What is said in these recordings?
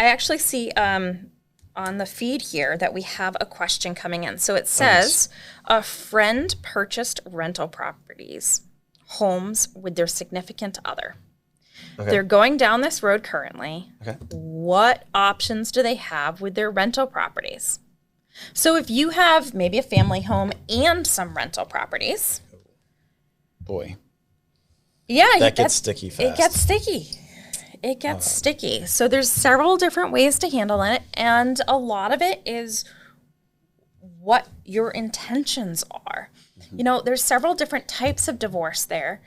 actually see on the feed here that we have a question coming in. So it says, a friend purchased rental properties, homes with their significant other. Okay. They're going down this road currently. Okay. What options do they have with their rental properties? So if you have maybe a family home and some rental properties. Boy. Yeah. That gets sticky fast. It gets sticky. It gets sticky. So there's several different ways to handle it. And a lot of it is what your intentions are. You know, there's several different types of divorce there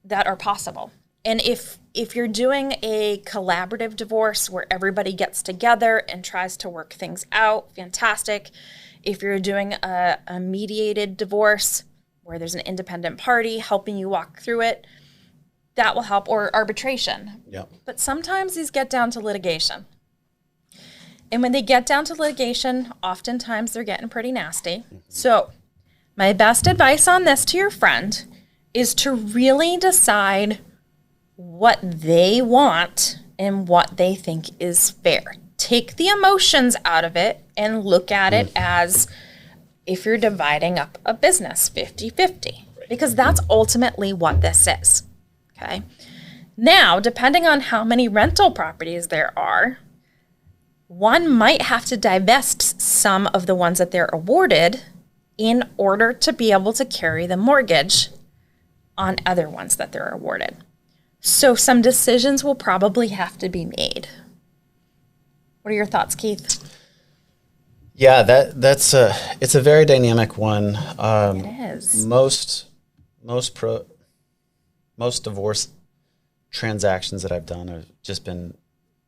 that are possible. And if you're doing a collaborative divorce where everybody gets together and tries to work things out, fantastic. If you're doing a mediated divorce where there's an independent party helping you walk through it, that will help, or arbitration. Yep. But sometimes these get down to litigation. And when they get down to litigation, oftentimes they're getting pretty nasty. So my best advice on this to your friend is to really decide what they want and what they think is fair. Take the emotions out of it and look at it as if you're dividing up a business 50-50, because that's ultimately what this is. Okay. Now, depending on how many rental properties there are, one might have to divest some of the ones that they're awarded in order to be able to carry the mortgage on other ones that they're awarded. So some decisions will probably have to be made. What are your thoughts, Keith? Yeah, it's a very dynamic one. It is. Most divorce transactions that I've done have just been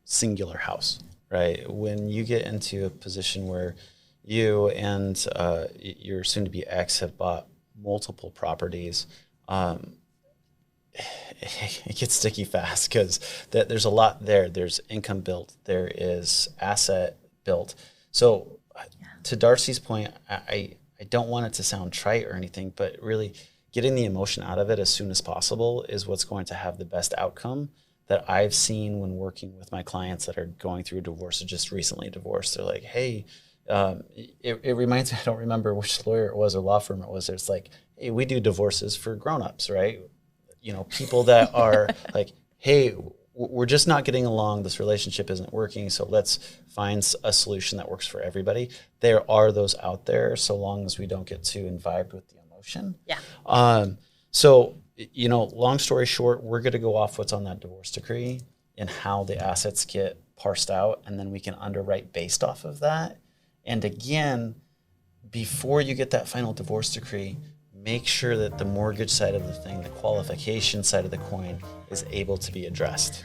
singular house, right? When you get into a position where you and your soon-to-be ex have bought multiple properties, it gets sticky fast because there's a lot there. There's income built. There is asset built. So to Darcy's point, I don't want it to sound trite or anything, but really getting the emotion out of it as soon as possible is what's going to have the best outcome that I've seen when working with my clients that are going through a divorce or just recently divorced. They're like, hey, it reminds me, I don't remember which lawyer it was or law firm it was. It's like, hey, we do divorces for grownups, right? You know, people that are like, hey, we're just not getting along. This relationship isn't working. So let's find a solution that works for everybody. There are those out there, so long as we don't get too imbibed with the emotion. Yeah. So, you know, long story short, we're going to go off what's on that divorce decree and how the assets get parsed out, and then we can underwrite based off of that. And again, before you get that final divorce decree, make sure that the mortgage side of the thing, the qualification side of the coin, is able to be addressed.